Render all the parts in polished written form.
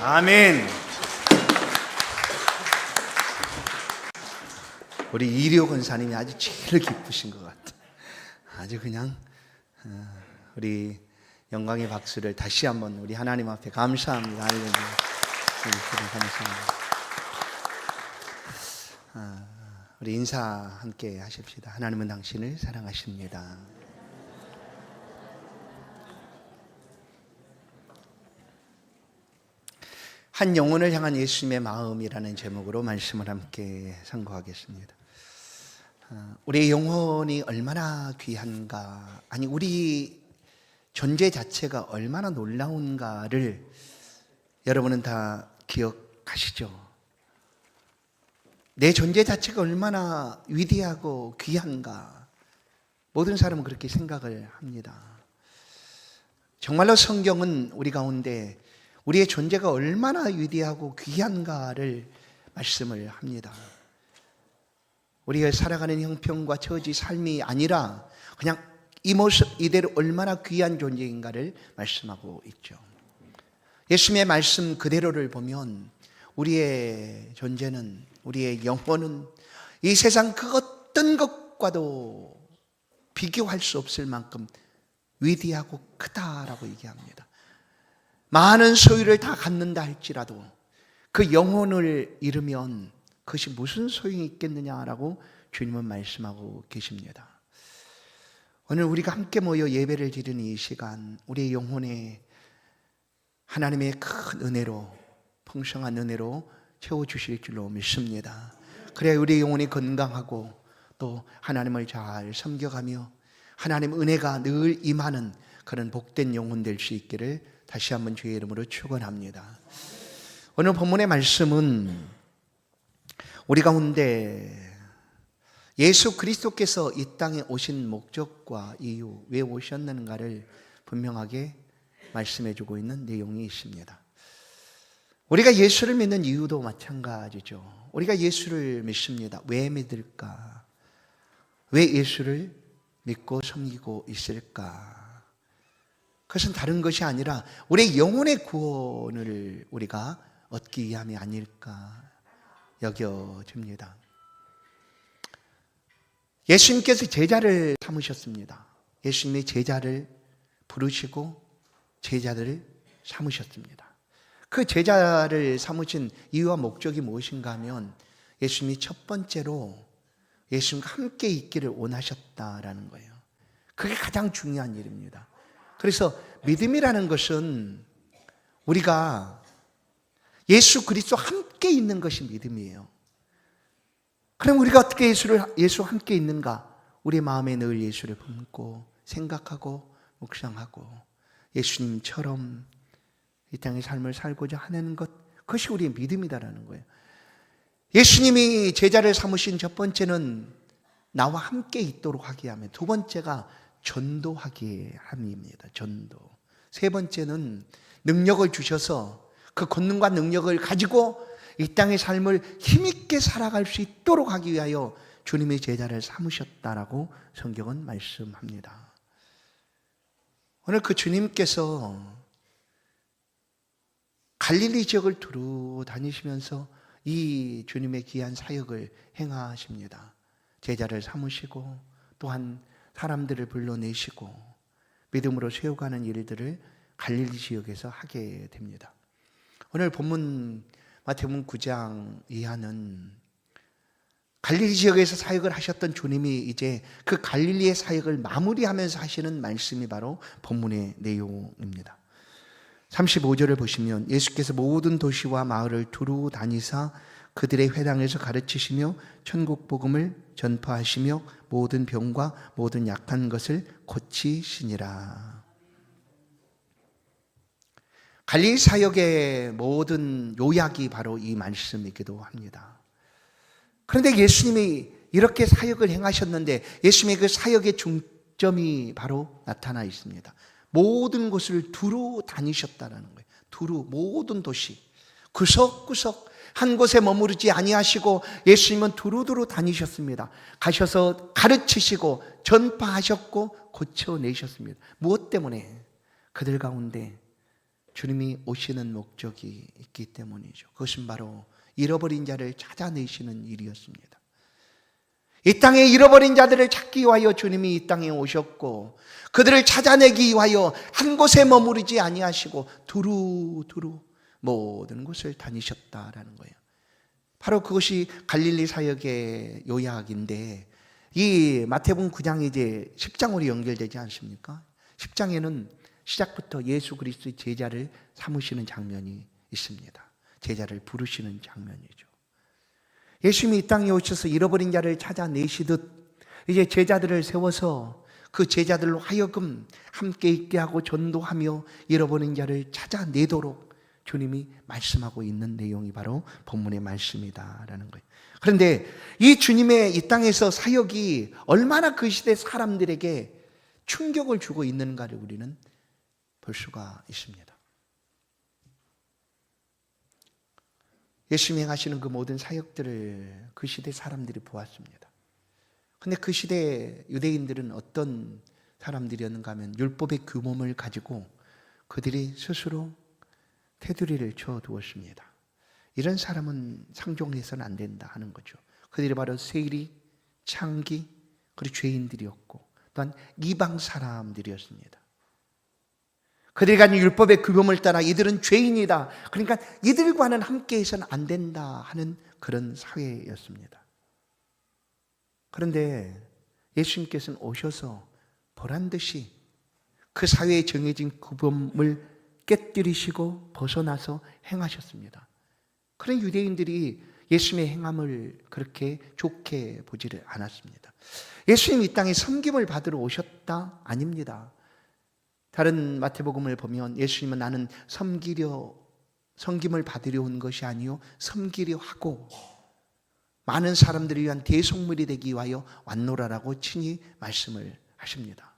아멘. 우리 이리오 권사님이 아주 제일 기쁘신 것 같아. 아주 그냥 우리 영광의 박수를 다시 한번 우리 하나님 앞에 감사합니다. 할렐루야. 감사합니다. 우리 인사 함께 하십시다. 하나님은 당신을 사랑하십니다. 한 영혼을 향한 예수님의 마음이라는 제목으로 말씀을 함께 상고하겠습니다. 우리의 영혼이 얼마나 귀한가, 아니 우리 존재 자체가 얼마나 놀라운가를 여러분은 다 기억하시죠? 내 존재 자체가 얼마나 위대하고 귀한가, 모든 사람은 그렇게 생각을 합니다. 정말로 성경은 우리 가운데 우리의 존재가 얼마나 위대하고 귀한가를 말씀을 합니다. 우리가 살아가는 형편과 처지, 삶이 아니라 그냥 이 모습 이대로 얼마나 귀한 존재인가를 말씀하고 있죠. 예수님의 말씀 그대로를 보면 우리의 존재는, 우리의 영혼은 이 세상 그 어떤 것과도 비교할 수 없을 만큼 위대하고 크다라고 얘기합니다. 많은 소유를 다 갖는다 할지라도 그 영혼을 잃으면 그것이 무슨 소용이 있겠느냐라고 주님은 말씀하고 계십니다. 오늘 우리가 함께 모여 예배를 드리는 이 시간, 우리의 영혼에 하나님의 큰 은혜로, 풍성한 은혜로 채워주실 줄로 믿습니다. 그래야 우리의 영혼이 건강하고 또 하나님을 잘 섬겨가며 하나님 은혜가 늘 임하는 그런 복된 영혼 될 수 있기를 다시 한번 주의 이름으로 축원합니다. 오늘 본문의 말씀은 우리 가운데 예수 그리스도께서 이 땅에 오신 목적과 이유, 왜 오셨는가를 분명하게 말씀해 주고 있는 내용이 있습니다. 우리가 예수를 믿는 이유도 마찬가지죠. 우리가 예수를 믿습니다. 왜 믿을까? 왜 예수를 믿고 섬기고 있을까? 그것은 다른 것이 아니라 우리의 영혼의 구원을 우리가 얻기 위함이 아닐까 여겨집니다. 예수님께서 제자를 삼으셨습니다. 예수님이 제자를 부르시고 제자들을 삼으셨습니다. 그 제자를 삼으신 이유와 목적이 무엇인가 하면 예수님이 첫 번째로 예수님과 함께 있기를 원하셨다라는 거예요. 그게 가장 중요한 일입니다. 그래서 믿음이라는 것은 우리가 예수 그리스도와 함께 있는 것이 믿음이에요. 그럼 우리가 어떻게 예수와 함께 있는가? 우리 마음에 늘 예수를 품고 생각하고 묵상하고 예수님처럼 이 땅의 삶을 살고자 하는 것, 그것이 우리의 믿음이다라는 거예요. 예수님이 제자를 삼으신 첫 번째는 나와 함께 있도록 하게 하며, 두 번째가 전도하게 함입니다. 전도. 세 번째는 능력을 주셔서 그 권능과 능력을 가지고 이 땅의 삶을 힘있게 살아갈 수 있도록 하기 위하여 주님의 제자를 삼으셨다라고 성경은 말씀합니다. 오늘 그 주님께서 갈릴리 지역을 두루 다니시면서 이 주님의 귀한 사역을 행하십니다. 제자를 삼으시고 또한 사람들을 불러내시고 믿음으로 세워가는 일들을 갈릴리 지역에서 하게 됩니다. 오늘 본문 마태복음 9장 이하는 갈릴리 지역에서 사역을 하셨던 주님이 이제 그 갈릴리의 사역을 마무리하면서 하시는 말씀이 바로 본문의 내용입니다. 35절을 보시면 예수께서 모든 도시와 마을을 두루 다니사 그들의 회당에서 가르치시며 천국 복음을 전파하시며 모든 병과 모든 약한 것을 고치시니라. 갈릴리 사역의 모든 요약이 바로 이 말씀이기도 합니다. 그런데 예수님이 이렇게 사역을 행하셨는데 예수님의 그 사역의 중점이 바로 나타나 있습니다. 모든 곳을 두루 다니셨다는 거예요. 두루, 모든 도시 구석구석 한 곳에 머무르지 아니하시고 예수님은 두루두루 다니셨습니다. 가셔서 가르치시고 전파하셨고 고쳐내셨습니다. 무엇 때문에? 그들 가운데 주님이 오시는 목적이 있기 때문이죠. 그것은 바로 잃어버린 자를 찾아내시는 일이었습니다. 이 땅에 잃어버린 자들을 찾기 위하여 주님이 이 땅에 오셨고, 그들을 찾아내기 위하여 한 곳에 머무르지 아니하시고 두루두루 모든 곳을 다니셨다라는 거예요. 바로 그것이 갈릴리 사역의 요약인데, 이 마태복음 9장이 이제 10장으로 연결되지 않습니까? 10장에는 시작부터 예수 그리스도의 제자를 삼으시는 장면이 있습니다. 제자를 부르시는 장면이죠. 예수님이 이 땅에 오셔서 잃어버린 자를 찾아내시듯 이제 제자들을 세워서 그 제자들로 하여금 함께 있게 하고 전도하며 잃어버린 자를 찾아내도록 주님이 말씀하고 있는 내용이 바로 본문의 말씀이다라는 거예요. 그런데 이 주님의 이 땅에서 사역이 얼마나 그 시대 사람들에게 충격을 주고 있는가를 우리는 볼 수가 있습니다. 예수님이 행하시는 그 모든 사역들을 그 시대 사람들이 보았습니다. 근데 그 시대 유대인들은 어떤 사람들이었는가 하면 율법의 규범을 가지고 그들이 스스로 테두리를 쳐두었습니다. 이런 사람은 상종해서는 안 된다 하는 거죠. 그들이 바로 세리, 창기, 그리고 죄인들이었고 또한 이방 사람들이었습니다. 그들이 가진 율법의 규범을 따라 이들은 죄인이다, 그러니까 이들과는 함께해서는 안 된다 하는 그런 사회였습니다. 그런데 예수님께서는 오셔서 보란듯이 그 사회에 정해진 규범을 깨뜨리시고 벗어나서 행하셨습니다. 그런 유대인들이 예수님의 행함을 그렇게 좋게 보지를 않았습니다. 예수님이 이 땅에 섬김을 받으러 오셨다? 아닙니다. 다른 마태복음을 보면 예수님은 나는 섬김을 받으려 온 것이 아니요 섬기려 하고 많은 사람들을 위한 대속물이 되기 위하여 왔노라라고 친히 말씀을 하십니다.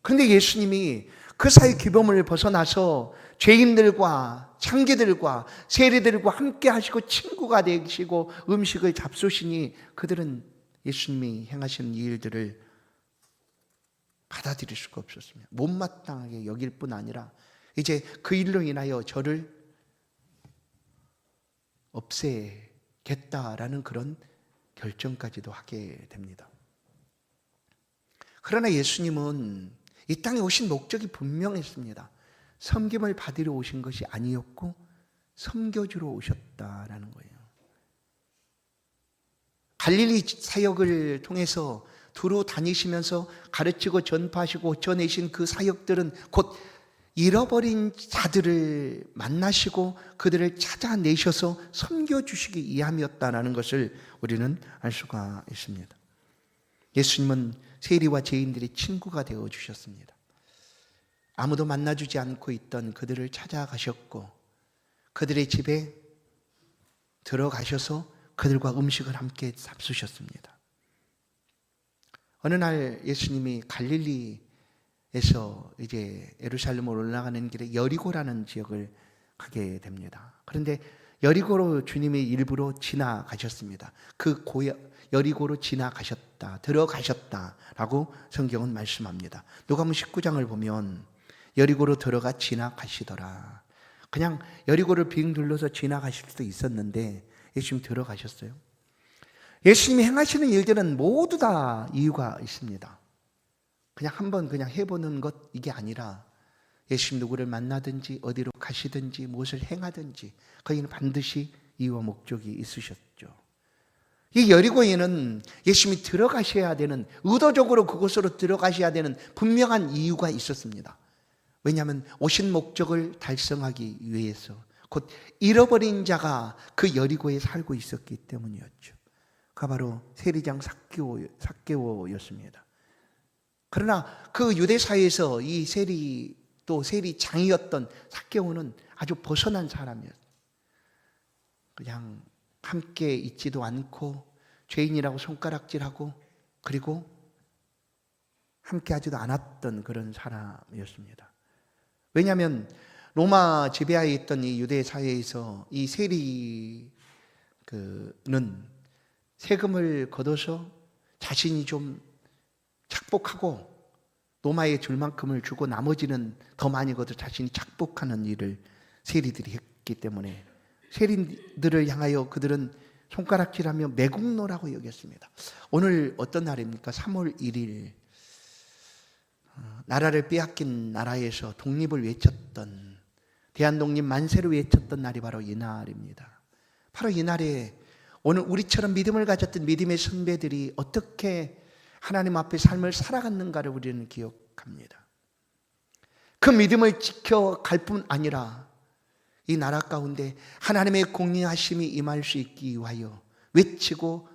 그런데 예수님이 그 사회 규범을 벗어나서 죄인들과 창기들과 세리들과 함께 하시고 친구가 되시고 음식을 잡수시니 그들은 예수님이 행하시는 이 일들을 받아들일 수가 없었습니다. 못마땅하게 여길 뿐 아니라 이제 그 일로 인하여 저를 없애겠다라는 그런 결정까지도 하게 됩니다. 그러나 예수님은 이 땅에 오신 목적이 분명했습니다. 섬김을 받으러 오신 것이 아니었고 섬겨주러 오셨다라는 거예요. 갈릴리 사역을 통해서 두루 다니시면서 가르치고 전파하시고 전해신 그 사역들은 곧 잃어버린 자들을 만나시고 그들을 찾아내셔서 섬겨주시기 위함이었다는 것을 우리는 알 수가 있습니다. 예수님은 세리와 죄인들의 친구가 되어주셨습니다. 아무도 만나주지 않고 있던 그들을 찾아가셨고 그들의 집에 들어가셔서 그들과 음식을 함께 잡수셨습니다. 어느 날 예수님이 갈릴리에서 이제 예루살렘으로 올라가는 길에 여리고라는 지역을 가게 됩니다. 그런데 여리고로 주님이 일부러 지나가셨습니다. 그 여리고로 들어가셨다라고 성경은 말씀합니다. 누가복음 19장을 보면 여리고로 들어가 지나가시더라. 그냥 여리고를 빙 둘러서 지나가실 수도 있었는데 예수님 들어가셨어요. 예수님이 행하시는 일들은 모두 다 이유가 있습니다. 그냥 한번 그냥 해보는 것 이게 아니라 예수님 누구를 만나든지 어디로 가시든지 무엇을 행하든지 거기는 반드시 이유와 목적이 있으셨죠. 이 여리고에는 예수님이 들어가셔야 되는, 의도적으로 그곳으로 들어가셔야 되는 분명한 이유가 있었습니다. 왜냐하면 오신 목적을 달성하기 위해서 곧 잃어버린 자가 그 여리고에 살고 있었기 때문이었죠. 그 바로 세리장 삭개오였습니다. 그러나 그 유대 사회에서 이 세리장이었던 삭개오는 아주 벗어난 사람이었어요. 그냥 함께 있지도 않고 죄인이라고 손가락질하고 그리고 함께 하지도 않았던 그런 사람이었습니다. 왜냐하면 로마 지배하에 있던 이 유대 사회에서 이 세리는 세금을 걷어서 자신이 좀 착복하고 노마에 줄 만큼을 주고 나머지는 더 많이 거둬 자신이 착복하는 일을 세리들이 했기 때문에 세리들을 향하여 그들은 손가락질하며 매국노라고 여겼습니다. 오늘 어떤 날입니까? 3월 1일 나라를 빼앗긴 나라에서 독립을 외쳤던, 대한독립 만세를 외쳤던 날이 바로 이 날입니다. 바로 이 날에 오늘 우리처럼 믿음을 가졌던 믿음의 선배들이 어떻게 하나님 앞에 삶을 살아갔는가를 우리는 기억합니다. 그 믿음을 지켜갈 뿐 아니라 이 나라 가운데 하나님의 공의하심이 임할 수 있기 위하여 외치고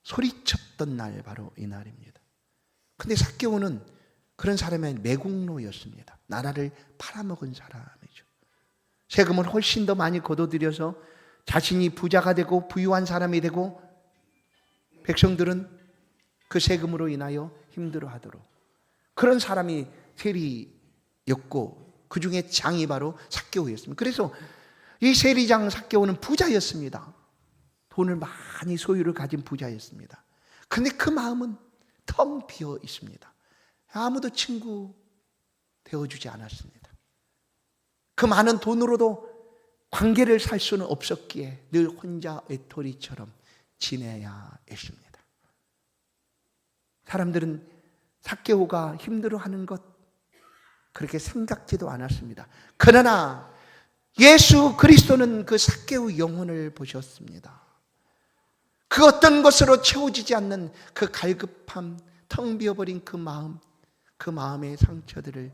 소리쳤던 날, 바로 이 날입니다. 그런데 삭개오는 그런 사람의 매국노였습니다. 나라를 팔아먹은 사람이죠. 세금을 훨씬 더 많이 거둬들여서 자신이 부자가 되고 부유한 사람이 되고 백성들은 그 세금으로 인하여 힘들어하도록, 그런 사람이 세리였고 그 중에 장이 바로 삭개오였습니다. 그래서 이 세리장 삭개오는 부자였습니다. 돈을 많이 소유를 가진 부자였습니다. 그런데 그 마음은 텅 비어 있습니다. 아무도 친구 되어주지 않았습니다. 그 많은 돈으로도 관계를 살 수는 없었기에 늘 혼자 외톨이처럼 지내야 했습니다. 사람들은 삭개오가 힘들어하는 것 그렇게 생각지도 않았습니다. 그러나 예수 그리스도는 그 삭개오 영혼을 보셨습니다. 그 어떤 것으로 채워지지 않는 그 갈급함, 텅 비어버린 그 마음, 그 마음의 상처들을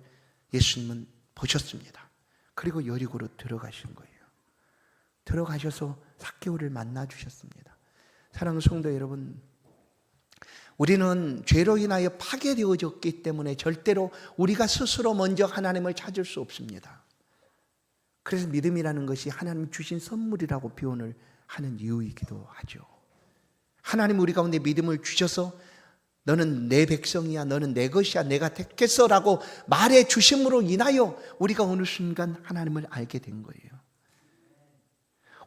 예수님은 보셨습니다. 그리고 여리고로 들어가신 거예요. 들어가셔서 삭개오를 만나 주셨습니다. 사랑하는 성도 여러분, 우리는 죄로 인하여 파괴되어졌기 때문에 절대로 우리가 스스로 먼저 하나님을 찾을 수 없습니다. 그래서 믿음이라는 것이 하나님 주신 선물이라고 표현을 하는 이유이기도 하죠. 하나님 우리 가운데 믿음을 주셔서 너는 내 백성이야, 너는 내 것이야, 내가 택했어라고 말해 주심으로 인하여 우리가 어느 순간 하나님을 알게 된 거예요.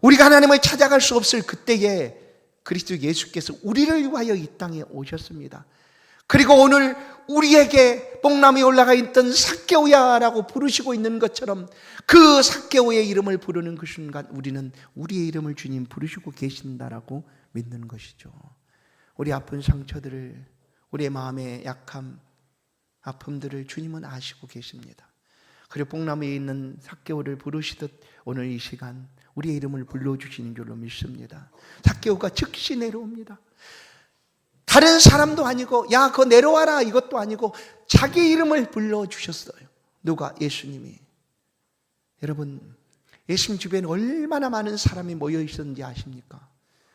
우리가 하나님을 찾아갈 수 없을 그때에 그리스도 예수께서 우리를 위하여 이 땅에 오셨습니다. 그리고 오늘 우리에게 뽕나무에 올라가 있던 삭개오야라고 부르시고 있는 것처럼 그 삭개오의 이름을 부르는 그 순간 우리는 우리의 이름을 주님 부르시고 계신다라고 믿는 것이죠. 우리 아픈 상처들을, 우리의 마음의 약함, 아픔들을 주님은 아시고 계십니다. 그리고 뽕나무에 있는 삭개오를 부르시듯 오늘 이 시간 우리의 이름을 불러주시는 줄로 믿습니다. 삭개오가 즉시 내려옵니다. 다른 사람도 아니고 야 그거 내려와라 이것도 아니고 자기 이름을 불러주셨어요. 누가? 예수님이. 여러분, 예수님 주변에 얼마나 많은 사람이 모여 있었는지 아십니까?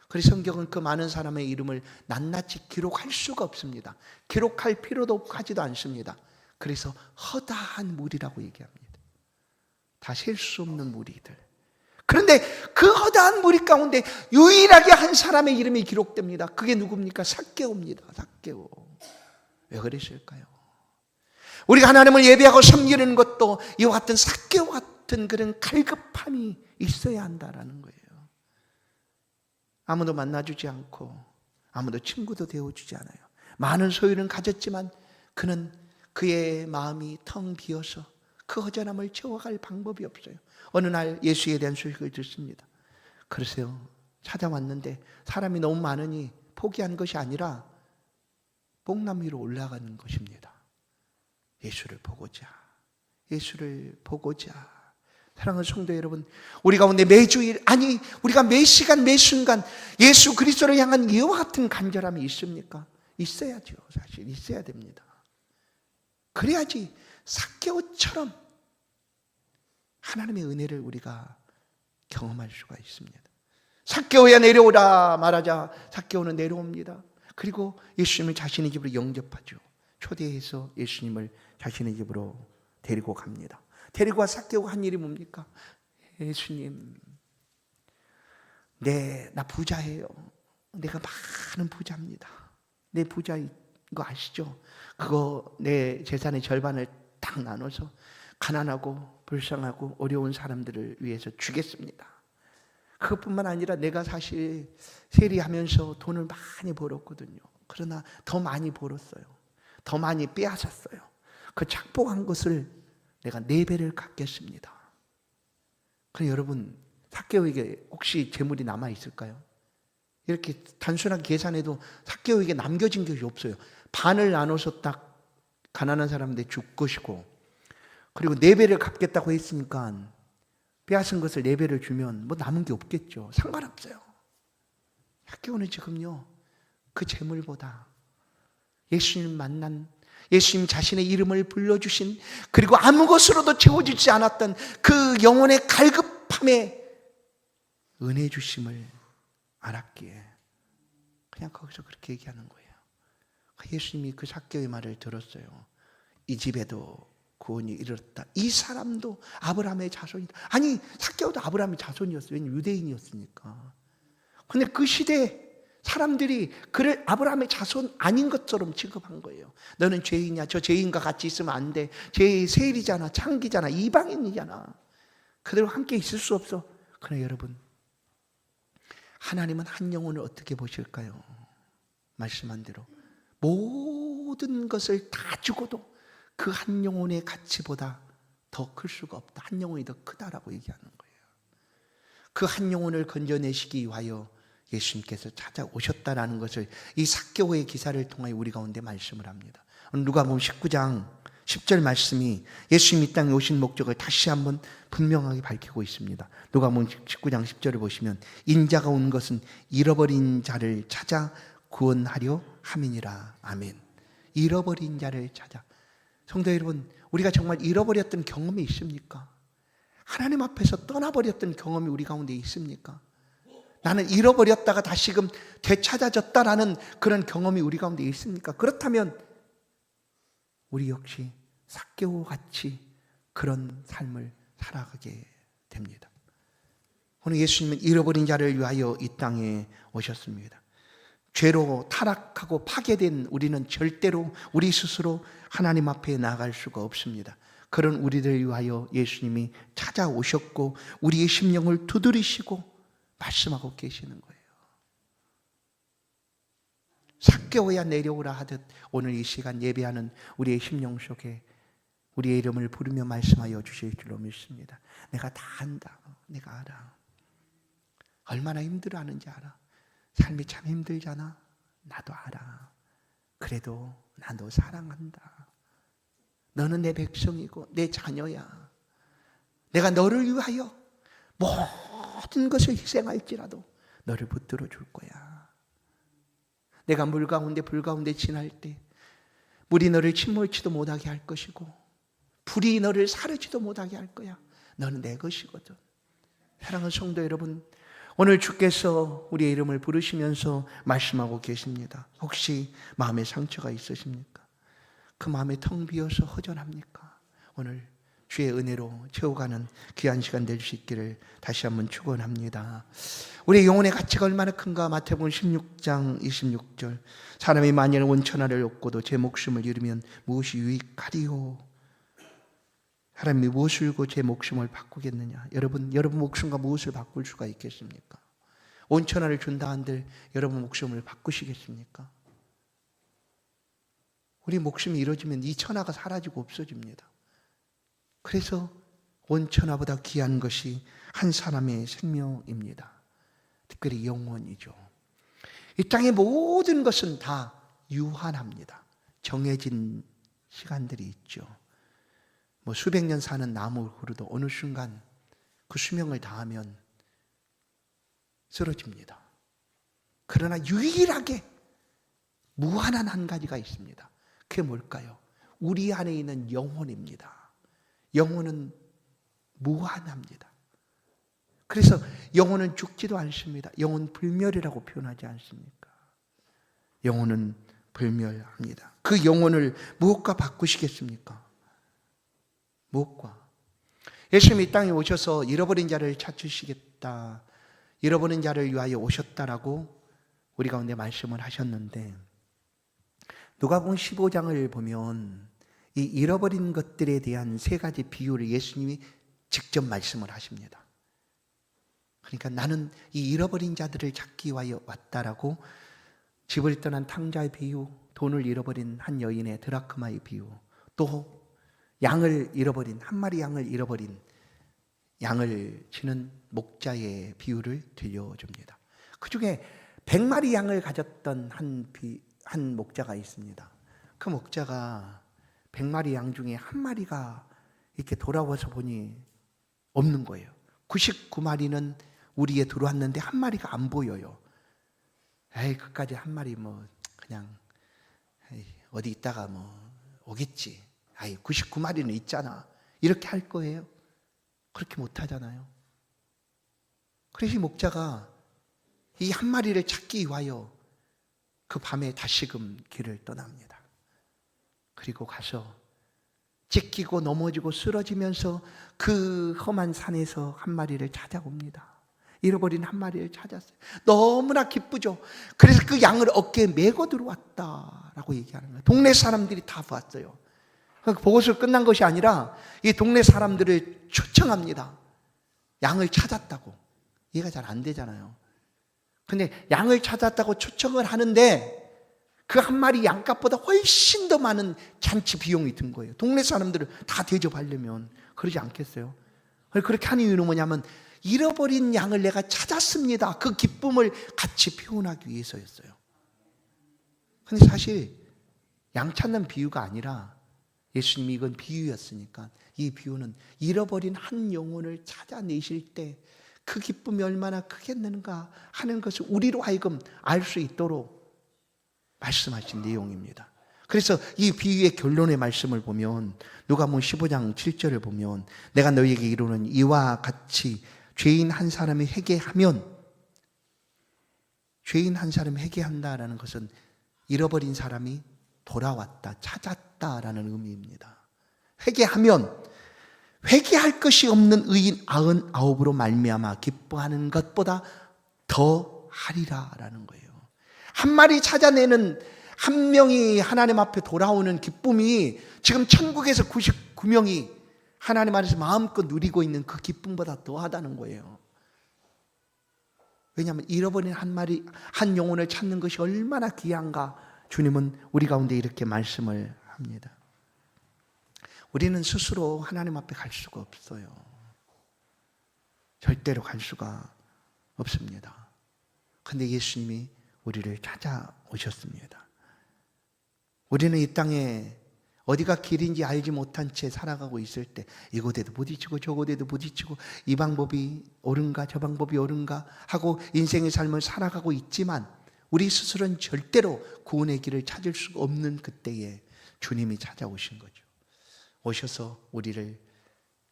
그래서 성경은 그 많은 사람의 이름을 낱낱이 기록할 수가 없습니다. 기록할 필요도 하지도 않습니다. 그래서 허다한 무리라고 얘기합니다. 다 셀 수 없는 무리들. 그런데 그 허다한 무리 가운데 유일하게 한 사람의 이름이 기록됩니다. 그게 누굽니까? 삭개오입니다. 삭개오. 왜 그랬을까요? 우리가 하나님을 예배하고 섬기는 것도 이와 같은 삭개오 같은 그런 갈급함이 있어야 한다라는 거예요. 아무도 만나주지 않고 아무도 친구도 되어주지 않아요. 많은 소유는 가졌지만 그는 그의 마음이 텅 비어서 그 허전함을 채워갈 방법이 없어요. 어느 날 예수에 대한 소식을 듣습니다. 그러세요. 찾아왔는데 사람이 너무 많으니 포기한 것이 아니라 뽕나무 위로 올라가는 것입니다. 예수를 보고자, 예수를 보고자. 사랑하는 성도 여러분, 우리 가운데 매주일, 아니 우리가 매 시간 매 순간 예수 그리스도를 향한 이와 같은 간절함이 있습니까? 있어야죠. 사실 있어야 됩니다. 그래야지 삭개오처럼 하나님의 은혜를 우리가 경험할 수가 있습니다. 삭개오야 내려오라 말하자 삭개오는 내려옵니다. 그리고 예수님을 자신의 집으로 영접하죠. 초대해서 예수님을 자신의 집으로 데리고 갑니다. 데리고 와 삭개오가 한 일이 뭡니까? 예수님, 나 부자예요. 내가 많은 부자입니다. 내 부자인 거 아시죠? 그거 내 재산의 절반을 딱 나눠서 가난하고 불쌍하고 어려운 사람들을 위해서 주겠습니다. 그것뿐만 아니라 내가 사실 세리하면서 돈을 많이 벌었거든요. 그러나 더 많이 벌었어요. 더 많이 빼앗았어요. 그 착복한 것을 내가 4배를 갚겠습니다. 그럼 여러분, 삭개오에게 혹시 재물이 남아 있을까요? 이렇게 단순하게 계산해도 삭개오에게 남겨진 것이 없어요. 반을 나눠서 딱 가난한 사람한테 줄 것이고, 그리고 4배를 갚겠다고 했으니까 빼앗은 것을 4배를 주면 뭐 남은 게 없겠죠. 상관없어요. 삭개오는 지금요, 그 재물보다 예수님 만난, 예수님 자신의 이름을 불러주신, 그리고 아무것으로도 채워지지 않았던 그 영혼의 갈급함에 은혜 주심을 알았기에 그냥 거기서 그렇게 얘기하는 거예요. 예수님이 그 삭개오의 말을 들었어요. 이 집에도 구원이 이르렀다. 이 사람도 아브라함의 자손이다. 아니, 삭개오도 아브라함의 자손이었어요. 왜냐하면 유대인이었으니까. 근데 그 시대에 사람들이 그를 아브라함의 자손 아닌 것처럼 취급한 거예요. 너는 죄인이야. 저 죄인과 같이 있으면 안 돼. 죄의 세일이잖아. 창기잖아. 이방인이잖아. 그대로 함께 있을 수 없어. 그러나 여러분, 하나님은 한 영혼을 어떻게 보실까요? 말씀한 대로 모든 것을 다 주고도 그 한 영혼의 가치보다 더 클 수가 없다. 한 영혼이 더 크다라고 얘기하는 거예요. 그 한 영혼을 건져내시기 위하여 예수님께서 찾아오셨다라는 것을 이 삭개오의 기사를 통하여 우리 가운데 말씀을 합니다. 누가복음 19장 10절 말씀이 예수님 이 땅에 오신 목적을 다시 한번 분명하게 밝히고 있습니다. 누가복음 19장 10절을 보시면 인자가 온 것은 잃어버린 자를 찾아 구원하려 함이니라. 아멘. 잃어버린 자를 찾아. 성도 여러분, 우리가 정말 잃어버렸던 경험이 있습니까? 하나님 앞에서 떠나버렸던 경험이 우리 가운데 있습니까? 나는 잃어버렸다가 다시금 되찾아졌다라는 그런 경험이 우리 가운데 있습니까? 그렇다면 우리 역시 삭개오 같이 그런 삶을 살아가게 됩니다. 오늘 예수님은 잃어버린 자를 위하여 이 땅에 오셨습니다. 죄로 타락하고 파괴된 우리는 절대로 우리 스스로 하나님 앞에 나아갈 수가 없습니다. 그런 우리를 위하여 예수님이 찾아오셨고 우리의 심령을 두드리시고 말씀하고 계시는 거예요. 삭개오야 내려오라 하듯 오늘 이 시간 예배하는 우리의 심령 속에 우리의 이름을 부르며 말씀하여 주실 줄로 믿습니다. 내가 다 안다. 내가 알아. 얼마나 힘들어하는지 알아. 삶이 참 힘들잖아. 나도 알아. 그래도 나 너 사랑한다. 너는 내 백성이고 내 자녀야. 내가 너를 위하여 모든 것을 희생할지라도 너를 붙들어 줄 거야. 내가 물 가운데 불 가운데 지날 때 물이 너를 침몰치도 못하게 할 것이고 불이 너를 사르지도 못하게 할 거야. 너는 내 것이거든. 사랑하는 성도 여러분, 오늘 주께서 우리의 이름을 부르시면서 말씀하고 계십니다. 혹시 마음에 상처가 있으십니까? 그 마음에 텅 비어서 허전합니까? 오늘 주의 은혜로 채워가는 귀한 시간 될 수 있기를 다시 한번 축원합니다. 우리의 영혼의 가치가 얼마나 큰가? 마태복음 16장 26절 사람이 만일 원천하를 얻고도 제 목숨을 잃으면 무엇이 유익하리요? 사람이 무엇을 주고 제 목숨을 바꾸겠느냐? 여러분 목숨과 무엇을 바꿀 수가 있겠습니까? 온천하를 준다 한들 여러분 목숨을 바꾸시겠습니까? 우리 목숨이 이루어지면 이 천하가 사라지고 없어집니다. 그래서 온천하보다 귀한 것이 한 사람의 생명입니다. 특별히 영혼이죠. 이 땅의 모든 것은 다 유한합니다. 정해진 시간들이 있죠. 뭐 수백 년 사는 나무 그루도 어느 순간 그 수명을 다하면 쓰러집니다. 그러나 유일하게 무한한 한 가지가 있습니다. 그게 뭘까요? 우리 안에 있는 영혼입니다. 영혼은 무한합니다. 그래서 영혼은 죽지도 않습니다. 영혼 불멸이라고 표현하지 않습니까? 영혼은 불멸합니다. 그 영혼을 무엇과 바꾸시겠습니까? 무엇과? 예수님이 이 땅에 오셔서 잃어버린 자를 찾으시겠다, 잃어버린 자를 위하여 오셨다라고 우리 가운데 말씀을 하셨는데, 누가복음 15장을 보면 이 잃어버린 것들에 대한 세 가지 비유를 예수님이 직접 말씀을 하십니다. 그러니까 나는 이 잃어버린 자들을 찾기 위하여 왔다라고, 집을 떠난 탕자의 비유, 돈을 잃어버린 한 여인의 드라크마의 비유, 또 양을 잃어버린, 한 마리 양을 잃어버린 양을 치는 목자의 비유를 들려줍니다. 그 중에 100마리 양을 가졌던 한 목자가 있습니다. 그 목자가 100마리 양 중에 한 마리가 이렇게 돌아와서 보니 없는 거예요. 99마리는 우리에 들어왔는데 한 마리가 안 보여요. 에이, 그까지 한 마리 그냥 어디 있다가 오겠지. 아이, 99마리는 있잖아. 이렇게 할 거예요. 그렇게 못 하잖아요. 그래서 이 목자가 이 한 마리를 찾기 위하여 그 밤에 다시금 길을 떠납니다. 그리고 가서 찢기고 넘어지고 쓰러지면서 그 험한 산에서 한 마리를 찾아옵니다. 잃어버린 한 마리를 찾았어요. 너무나 기쁘죠. 그래서 그 양을 어깨에 메고 들어왔다라고 얘기하는 거예요. 동네 사람들이 다 봤어요. 보고서 끝난 것이 아니라 이 동네 사람들을 초청합니다. 양을 찾았다고. 이해가 잘 안 되잖아요. 근데 양을 찾았다고 초청을 하는데 그 한 마리 양값보다 훨씬 더 많은 잔치 비용이 든 거예요. 동네 사람들을 다 대접하려면. 그러지 않겠어요? 그렇게 하는 이유는 뭐냐면 잃어버린 양을 내가 찾았습니다. 그 기쁨을 같이 표현하기 위해서였어요. 근데 사실 양 찾는 비유가 아니라 예수님이 이건 비유였으니까 이 비유는 잃어버린 한 영혼을 찾아내실 때 그 기쁨이 얼마나 크겠는가 하는 것을 우리로 하여금 알 수 있도록 말씀하신 내용입니다. 그래서 이 비유의 결론의 말씀을 보면 누가복음 15장 7절을 보면 내가 너희에게 이르는 이와 같이 죄인 한 사람이 회개하면, 죄인 한 사람이 회개한다라는 것은 잃어버린 사람이 돌아왔다, 찾았다라는 의미입니다. 회개하면 회개할 것이 없는 의인 99으로 말미암아 기뻐하는 것보다 더 하리라라는 거예요. 한 마리 찾아내는 한 명이 하나님 앞에 돌아오는 기쁨이 지금 천국에서 99명이 하나님 안에서 마음껏 누리고 있는 그 기쁨보다 더하다는 거예요. 왜냐하면 잃어버린 한 마리, 한 영혼을 찾는 것이 얼마나 귀한가 주님은 우리 가운데 이렇게 말씀을 합니다. 우리는 스스로 하나님 앞에 갈 수가 없어요. 절대로 갈 수가 없습니다. 그런데 예수님이 우리를 찾아오셨습니다. 우리는 이 땅에 어디가 길인지 알지 못한 채 살아가고 있을 때 이곳에도 부딪히고 저곳에도 부딪히고 이 방법이 옳은가 저 방법이 옳은가 하고 인생의 삶을 살아가고 있지만 우리 스스로는 절대로 구원의 길을 찾을 수가 없는 그때에 주님이 찾아오신 거죠. 오셔서 우리를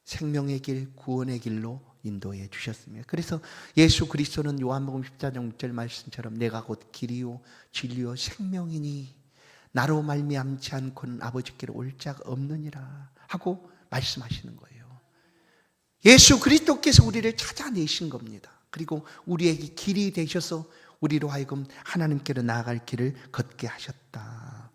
생명의 길, 구원의 길로 인도해 주셨습니다. 그래서 예수 그리스도는 요한복음 14장 6절 말씀처럼 내가 곧 길이요 진리요 생명이니 나로 말미암지 않고는 아버지께로 올 자가 없느니라 하고 말씀하시는 거예요. 예수 그리스도께서 우리를 찾아내신 겁니다. 그리고 우리에게 길이 되셔서 우리로 하여금 하나님께로 나아갈 길을 걷게 하셨다.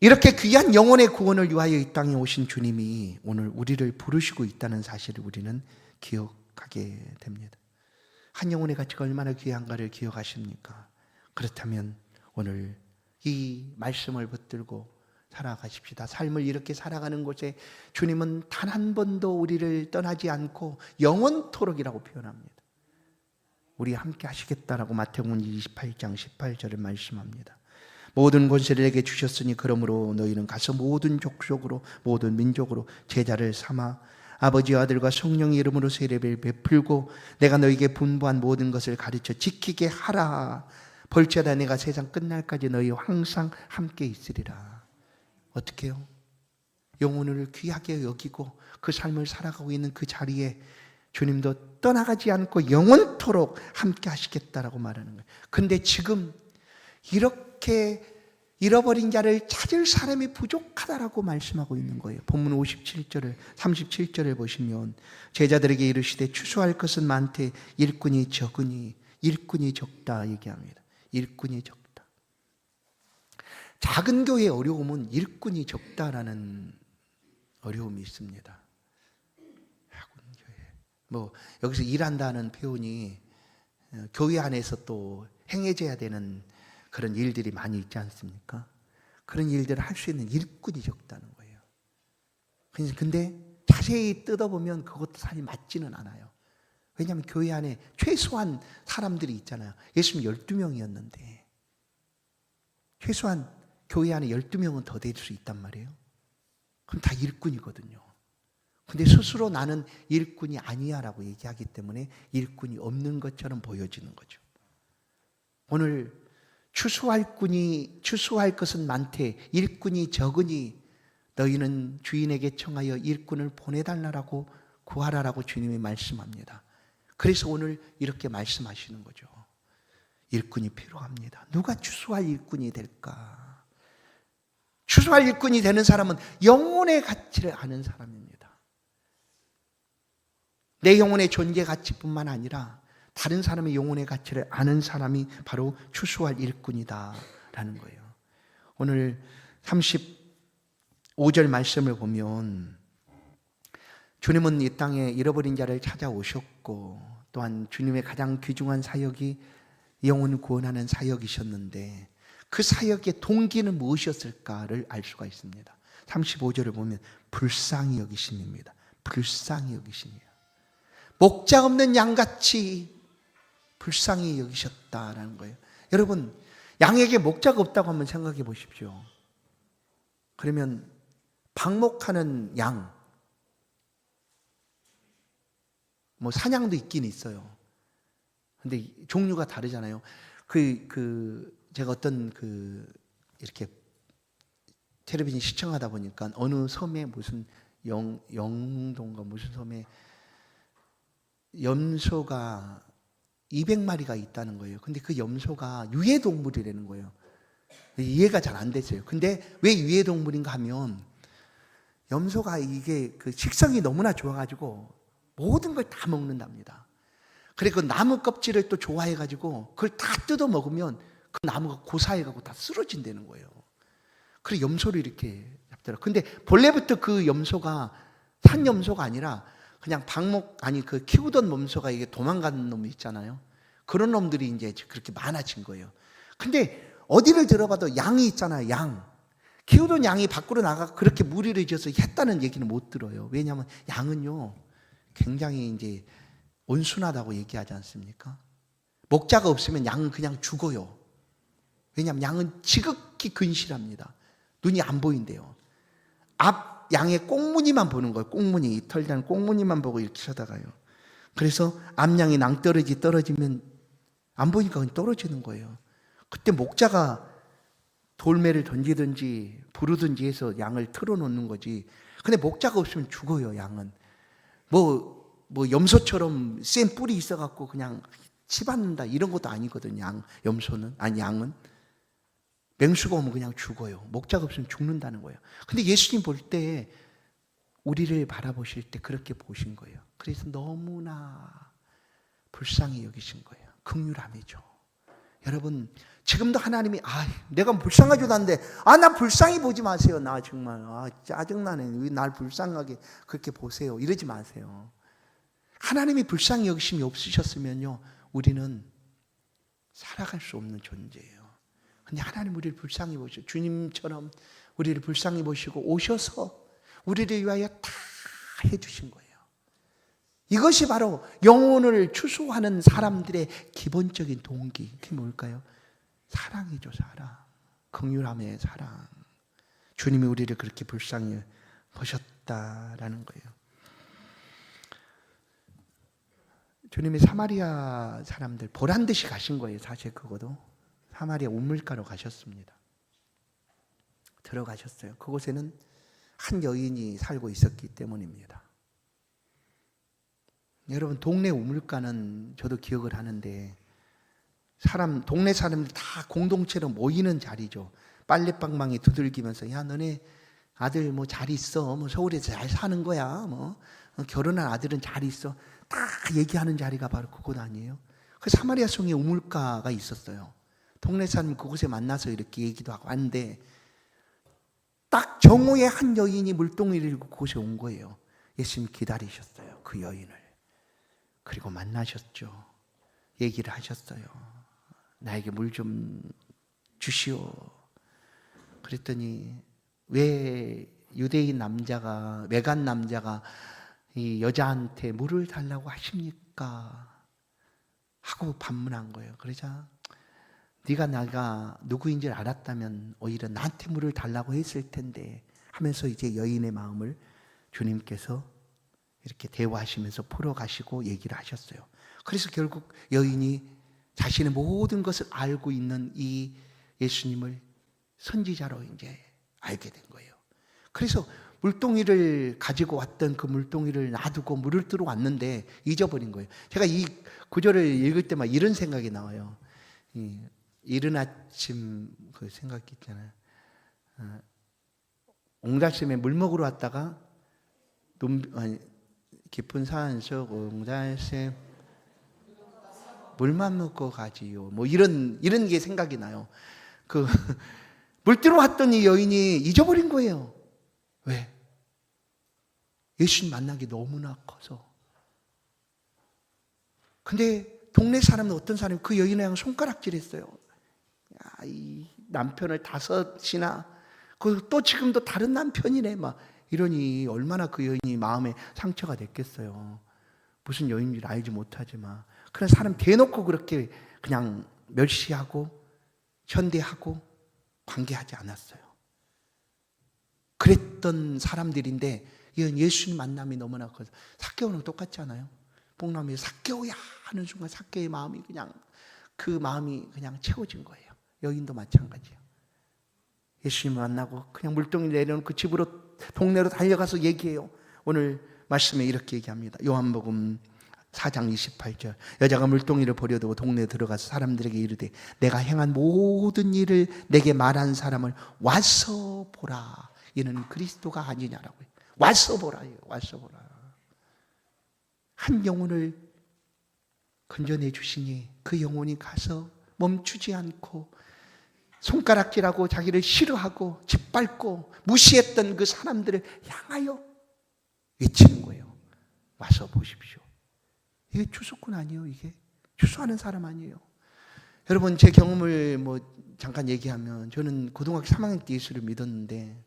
이렇게 귀한 영혼의 구원을 위하여 이 땅에 오신 주님이 오늘 우리를 부르시고 있다는 사실을 우리는 기억하게 됩니다. 한 영혼의 가치가 얼마나 귀한가를 기억하십니까? 그렇다면 오늘 이 말씀을 붙들고 살아가십시다. 삶을 이렇게 살아가는 곳에 주님은 단 한 번도 우리를 떠나지 않고 영원토록이라고 표현합니다. 우리 함께 하시겠다라고 마태복음 28장 18절을 말씀합니다. 모든 권세를 내게 주셨으니 그러므로 너희는 가서 모든 족속으로 모든 민족으로 제자를 삼아 아버지와 아들과 성령의 이름으로 세례를 베풀고 내가 너희에게 분부한 모든 것을 가르쳐 지키게 하라. 볼지어다 내가 세상 끝날까지 너희와 항상 함께 있으리라. 어떻게 해요? 영혼을 귀하게 여기고 그 삶을 살아가고 있는 그 자리에 주님도 떠나가지 않고 영원토록 함께 하시겠다라고 말하는 거예요. 근데 지금 이렇게 잃어버린 자를 찾을 사람이 부족하다라고 말씀하고 있는 거예요. 본문 57절을 37절을 보시면 제자들에게 이르시되 추수할 것은 많되 일꾼이 적으니 일꾼이 적다 얘기합니다. 일꾼이 적다. 작은 교회의 어려움은 일꾼이 적다라는 어려움이 있습니다. 작은 교회. 여기서 일한다는 표현이 교회 안에서 또 행해져야 되는 그런 일들이 많이 있지 않습니까? 그런 일들을 할 수 있는 일꾼이 적다는 거예요. 근데 자세히 뜯어보면 그것도 사실 맞지는 않아요. 왜냐하면 교회 안에 최소한 사람들이 있잖아요. 예수님 12명이었는데 최소한 교회 안에 12명은 더 될 수 있단 말이에요. 그럼 다 일꾼이거든요. 근데 스스로 나는 일꾼이 아니야 라고 얘기하기 때문에 일꾼이 없는 것처럼 보여지는 거죠. 오늘 추수할 것은 많되 일꾼이 적으니 너희는 주인에게 청하여 일꾼을 보내달라고 구하라라고 주님이 말씀합니다. 그래서 오늘 이렇게 말씀하시는 거죠. 일꾼이 필요합니다. 누가 추수할 일꾼이 될까? 추수할 일꾼이 되는 사람은 영혼의 가치를 아는 사람입니다. 내 영혼의 존재 가치뿐만 아니라 다른 사람의 영혼의 가치를 아는 사람이 바로 추수할 일꾼이다라는 거예요. 오늘 35절 말씀을 보면 주님은 이 땅에 잃어버린 자를 찾아오셨고 또한 주님의 가장 귀중한 사역이 영혼 구원하는 사역이셨는데 그 사역의 동기는 무엇이었을까를 알 수가 있습니다. 35절을 보면 불쌍히 여기심입니다. 불쌍히 여기심이에요. 목자 없는 양같이 불쌍히 여기셨다라는 거예요. 여러분, 양에게 목자가 없다고 한번 생각해 보십시오. 그러면 방목하는 양, 뭐 사냥도 있긴 있어요. 근데 종류가 다르잖아요. 제가 어떤 이렇게 텔레비전 시청하다 보니까 어느 섬에 무슨 영동가 무슨 섬에 염소가 200마리가 있다는 거예요. 근데 그 염소가 유해동물이라는 거예요. 이해가 잘 안 됐어요. 근데 왜 유해동물인가 하면 염소가 이게 그 식성이 너무나 좋아가지고 모든 걸 다 먹는답니다. 그리고 나무 껍질을 또 좋아해가지고 그걸 다 뜯어 먹으면 그 나무가 고사해가지고 다 쓰러진다는 거예요. 그래서 염소를 이렇게 잡더라고요. 근데 본래부터 그 염소가 산 염소가 아니라 그냥 그 키우던 염소가 이게 도망가는 놈이 있잖아요. 그런 놈들이 이제 그렇게 많아진 거예요. 근데 어디를 들어봐도 양이 있잖아요. 양. 키우던 양이 밖으로 나가 그렇게 무리를 지어서 했다는 얘기는 못 들어요. 왜냐하면 양은요, 굉장히 이제 온순하다고 얘기하지 않습니까? 목자가 없으면 양은 그냥 죽어요. 왜냐하면 양은 지극히 근실합니다. 눈이 안 보인대요. 앞 양의 꽁무니만 보는 거예요. 꽁무니, 털단 꽁무니만 보고 이렇게 쳐다가요. 그래서 앞양이 낭떠러지 떨어지면 안 보니까 그냥 떨어지는 거예요. 그때 목자가 돌매를 던지든지 부르든지 해서 양을 틀어놓는 거지. 근데 목자가 없으면 죽어요. 양은 뭐 염소처럼 센 뿔이 있어갖고 그냥 치받는다 이런 것도 아니거든요. 양은 맹수가 오면 그냥 죽어요. 목자가 없으면 죽는다는 거예요. 근데 예수님 볼 때 우리를 바라보실 때 그렇게 보신 거예요. 그래서 너무나 불쌍히 여기신 거예요. 긍휼함이죠. 여러분, 지금도 하나님이 내가 불쌍하지도 않는데 나 불쌍히 보지 마세요. 나 정말 짜증나네. 왜 날 불쌍하게 그렇게 보세요. 이러지 마세요. 하나님이 불쌍히 여기심이 없으셨으면요, 우리는 살아갈 수 없는 존재예요. 근데 하나님 우리를 불쌍히 보시고 주님처럼 우리를 불쌍히 보시고 오셔서 우리를 위하여 다 해주신 거예요. 이것이 바로 영혼을 추수하는 사람들의 기본적인 동기. 그게 뭘까요? 사랑이죠. 사랑. 긍휼함의 사랑. 주님이 우리를 그렇게 불쌍히 보셨다라는 거예요. 주님이 사마리아 사람들 보란 듯이 가신 거예요. 사실 그것도 사마리아 우물가로 가셨습니다. 들어가셨어요. 그곳에는 한 여인이 살고 있었기 때문입니다. 여러분, 동네 우물가는 저도 기억을 하는데 동네 사람들 다 공동체로 모이는 자리죠. 빨래방망이 두들기면서 야 너네 아들 뭐 잘 있어, 뭐 서울에서 잘 사는 거야, 뭐 결혼한 아들은 잘 있어, 다 얘기하는 자리가 바로 그곳 아니에요? 그 사마리아 성에 우물가가 있었어요. 동네 사람 그곳에 만나서 이렇게 얘기도 하고 하는데 딱 정오에 한 여인이 물동이를 들고 그곳에 온 거예요. 예수님 기다리셨어요. 그 여인을. 그리고 만나셨죠. 얘기를 하셨어요. 나에게 물 좀 주시오. 그랬더니 왜 유대인 남자가, 외간 남자가 이 여자한테 물을 달라고 하십니까? 하고 반문한 거예요. 그러자 네가 내가 누구인지 알았다면 오히려 나한테 물을 달라고 했을 텐데 하면서 이제 여인의 마음을 주님께서 이렇게 대화하시면서 풀어가시고 얘기를 하셨어요. 그래서 결국 여인이 자신의 모든 것을 알고 있는 이 예수님을 선지자로 이제 알게 된 거예요. 그래서 물동이를 가지고 왔던 그 물동이를 놔두고 물을 뜨러 왔는데 잊어버린 거예요. 제가 이 구절을 읽을 때 막 이런 생각이 나와요. 이른 아침 그 생각이 있잖아요. 옹달샘에 물 먹으러 왔다가 깊은 산속 옹달샘 물만 먹고 가지요. 뭐 이런 게 생각이 나요. 그 물 뜨러 왔던 이 여인이 잊어버린 거예요. 왜? 예수님 만나기 너무나 커서. 근데 동네 사람은 어떤 사람이 그 여인을 향해 손가락질했어요. 야, 이 남편을 5이나 또 지금도 다른 남편이네 막 이러니 얼마나 그 여인이 마음에 상처가 됐겠어요. 무슨 여인인지 알지 못하지만 그런 사람 대놓고 그렇게 그냥 멸시하고 현대하고 관계하지 않았어요. 그랬던 사람들인데 예수님 만남이 너무나 커서 삭개오랑 똑같지 않아요? 뽕나무에 삭개오야 하는 순간 삭개의 마음이 그냥 그 마음이 그냥 채워진 거예요. 여인도 마찬가지예요. 예수님 만나고 그냥 물동이 내려놓고 집으로 동네로 달려가서 얘기해요. 오늘 말씀에 이렇게 얘기합니다. 요한복음 4장 28절 여자가 물동이를 버려두고 동네에 들어가서 사람들에게 이르되 내가 행한 모든 일을 내게 말한 사람을 와서 보라. 이는 그리스도가 아니냐라고요. 와서 보라요. 와서 보라. 한 영혼을 건져내 주시니 그 영혼이 가서 멈추지 않고 손가락질하고 자기를 싫어하고 짓밟고 무시했던 그 사람들을 향하여 외치는 거예요. 와서 보십시오. 이게 추수꾼 아니에요. 이게 추수하는 사람 아니에요. 여러분 제 경험을 뭐 잠깐 얘기하면 저는 고등학교 3학년 때 예수를 믿었는데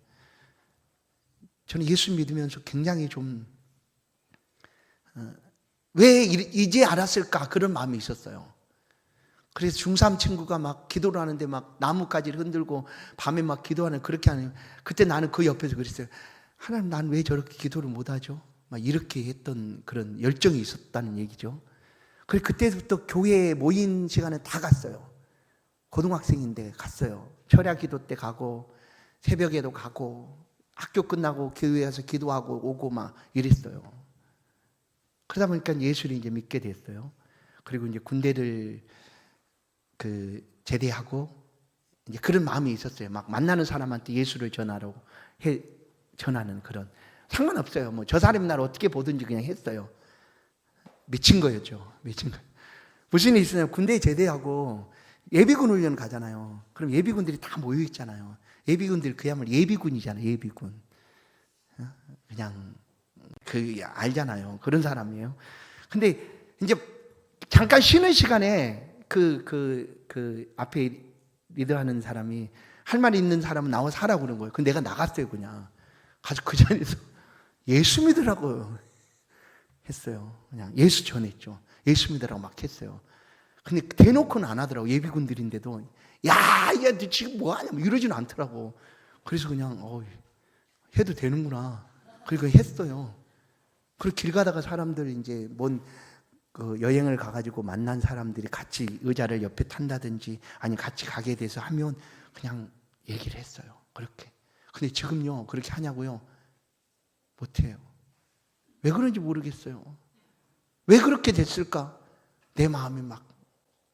저는 예수 믿으면서 굉장히 좀 왜 이제 알았을까 그런 마음이 있었어요. 그래서 중3 친구가 막 기도를 하는데 막 나뭇가지를 흔들고 밤에 막 기도하는 그렇게 하는 그때 나는 그 옆에서 그랬어요. 하나님 난 왜 저렇게 기도를 못하죠? 막 이렇게 했던 그런 열정이 있었다는 얘기죠. 그래서 그때부터 교회 모인 시간에 다 갔어요. 고등학생인데 갔어요. 철야 기도 때 가고 새벽에도 가고 학교 끝나고 교회에 가서 기도하고 오고 막 이랬어요. 그러다 보니까 예수를 이제 믿게 됐어요. 그리고 이제 군대를 제대하고 이제 그런 마음이 있었어요. 막 만나는 사람한테 예수를 전하는 그런 상관없어요. 뭐 저 사람이 나를 어떻게 보든지 그냥 했어요. 미친 거였죠. 미친 거. 무슨 일이 있으냐면 군대에 제대하고 예비군 훈련 가잖아요. 그럼 예비군들이 다 모여 있잖아요. 예비군들이 그야말로 예비군이잖아요. 예비군. 그냥 알잖아요. 그런 사람이에요. 근데 이제 잠깐 쉬는 시간에 앞에 리더하는 사람이 할 말 있는 사람은 나와서 하라고 그런 거예요. 근데 내가 나갔어요. 그냥 가서 그 자리에서 예수 믿으라고 했어요. 그냥 예수 전했죠. 예수 믿으라고 막 했어요. 근데 대놓고는 안 하더라고. 예비군들인데도 야, 너 지금 뭐 하냐 이러지는 않더라고. 그래서 그냥 해도 되는구나. 그리고 했어요. 그리고 길 가다가 사람들 이제 그 여행을 가가지고 만난 사람들이 같이 의자를 옆에 탄다든지 아니 같이 가게 돼서 하면 그냥 얘기를 했어요. 그렇게. 근데 지금요 그렇게 하냐고요? 못해요. 왜 그런지 모르겠어요. 왜 그렇게 됐을까? 내 마음이 막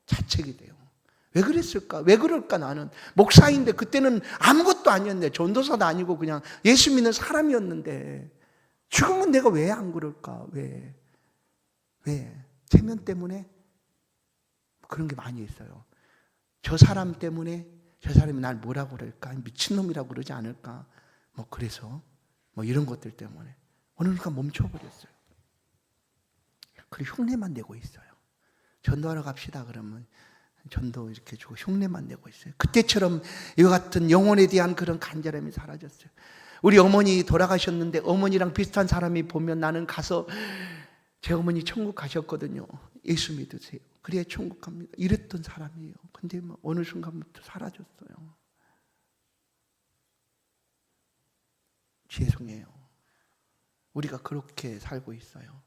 자책이 돼요. 왜 그랬을까? 왜 그럴까? 나는 목사인데 그때는 아무것도 아니었는데 전도사도 아니고 그냥 예수 믿는 사람이었는데 지금은 내가 왜 안 그럴까? 왜? 체면 때문에 그런 게 많이 있어요. 저 사람 때문에 저 사람이 날 뭐라고 그럴까? 미친놈이라고 그러지 않을까? 뭐 그래서 뭐 이런 것들 때문에 어느 순간 멈춰버렸어요. 그리고 흉내만 내고 있어요. 전도하러 갑시다 그러면 전도 이렇게 주고 흉내만 내고 있어요. 그때처럼 이와 같은 영혼에 대한 그런 간절함이 사라졌어요. 우리 어머니 돌아가셨는데 어머니랑 비슷한 사람이 보면 나는 가서 제 어머니 천국 가셨거든요. 예수 믿으세요. 그래야 천국 갑니다. 이랬던 사람이에요. 근데 뭐 어느 순간부터 사라졌어요. 죄송해요. 우리가 그렇게 살고 있어요.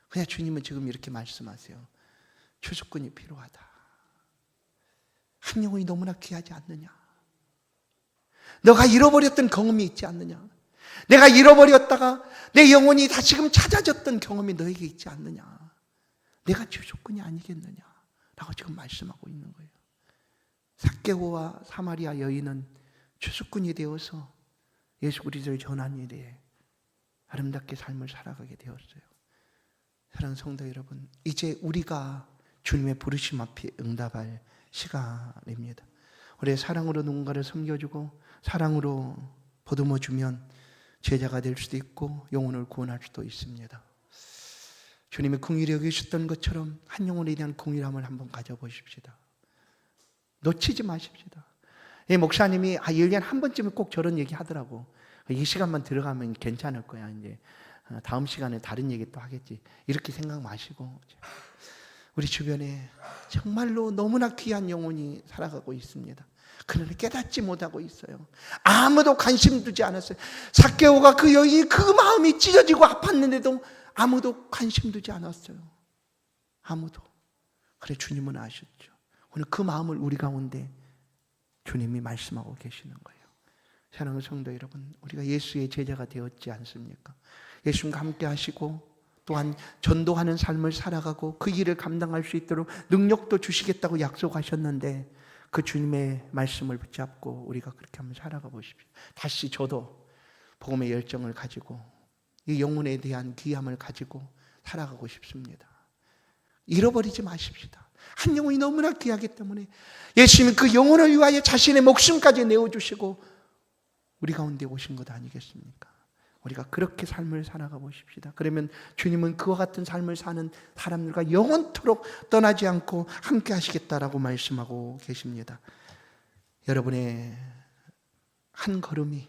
그냥 주님은 지금 이렇게 말씀하세요. 추수꾼이 필요하다. 한 영혼이 너무나 귀하지 않느냐? 너가 잃어버렸던 경험이 있지 않느냐? 내가 잃어버렸다가 내 영혼이 다시금 찾아졌던 경험이 너에게 있지 않느냐? 내가 추수꾼이 아니겠느냐? 라고 지금 말씀하고 있는 거예요. 삭개오와 사마리아 여인은 추수꾼이 되어서 예수 그리스도를 전한 일에 아름답게 삶을 살아가게 되었어요. 사랑하는 성도 여러분, 이제 우리가 주님의 부르심 앞에 응답할 시간입니다. 우리의 사랑으로 누군가를 섬겨주고 사랑으로 보듬어주면 제자가 될 수도 있고 영혼을 구원할 수도 있습니다. 주님이 긍휼히 여기셨던 것처럼 한 영혼에 대한 긍휼함을 한번 가져보십시다. 놓치지 마십시다. 이 목사님이 1년에 한 번쯤은 꼭 저런 얘기 하더라고. 이 시간만 들어가면 괜찮을 거야. 이제 다음 시간에 다른 얘기 또 하겠지. 이렇게 생각 마시고 우리 주변에 정말로 너무나 귀한 영혼이 살아가고 있습니다. 그러나 깨닫지 못하고 있어요. 아무도 관심 두지 않았어요. 삭개오가 그 여인이 그 마음이 찢어지고 아팠는데도 아무도 관심 두지 않았어요. 아무도. 그래 주님은 아셨죠. 오늘 그 마음을 우리 가운데 주님이 말씀하고 계시는 거예요. 사랑하는 성도 여러분, 우리가 예수의 제자가 되었지 않습니까? 예수님과 함께 하시고 또한 전도하는 삶을 살아가고 그 일을 감당할 수 있도록 능력도 주시겠다고 약속하셨는데 그 주님의 말씀을 붙잡고 우리가 그렇게 한번 살아가 보십시오. 다시 저도 복음의 열정을 가지고 이 영혼에 대한 귀함을 가지고 살아가고 싶습니다. 잃어버리지 마십시다. 한 영혼이 너무나 귀하기 때문에 예수님은 그 영혼을 위하여 자신의 목숨까지 내어주시고 우리 가운데 오신 것 아니겠습니까? 우리가 그렇게 삶을 살아가 보십시다. 그러면 주님은 그와 같은 삶을 사는 사람들과 영원토록 떠나지 않고 함께 하시겠다라고 말씀하고 계십니다. 여러분의 한 걸음이,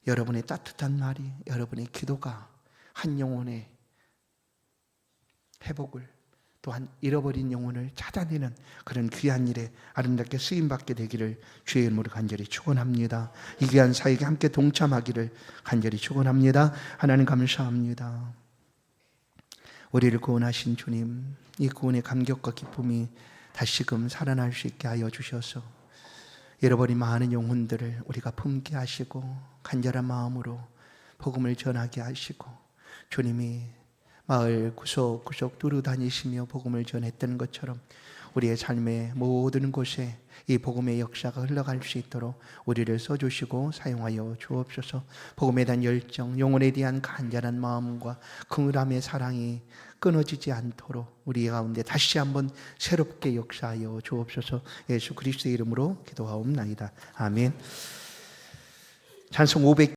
여러분의 따뜻한 말이, 여러분의 기도가 한 영혼의 회복을, 또한 잃어버린 영혼을 찾아내는 그런 귀한 일에 아름답게 쓰임받게 되기를 주의 이름으로 간절히 축원합니다. 이 귀한 사역에 함께 동참하기를 간절히 축원합니다. 하나님 감사합니다. 우리를 구원하신 주님, 이 구원의 감격과 기쁨이 다시금 살아날 수 있게 하여 주셔서 잃어버린 많은 영혼들을 우리가 품게 하시고 간절한 마음으로 복음을 전하게 하시고 주님이 마을 구석구석 두루 다니시며 복음을 전했던 것처럼 우리의 삶의 모든 곳에 이 복음의 역사가 흘러갈 수 있도록 우리를 써주시고 사용하여 주옵소서. 복음에 대한 열정, 영혼에 대한 간절한 마음과 긍휼함의 사랑이 끊어지지 않도록 우리 가운데 다시 한번 새롭게 역사하여 주옵소서. 예수 그리스도의 이름으로 기도하옵나이다. 아멘. 찬송 500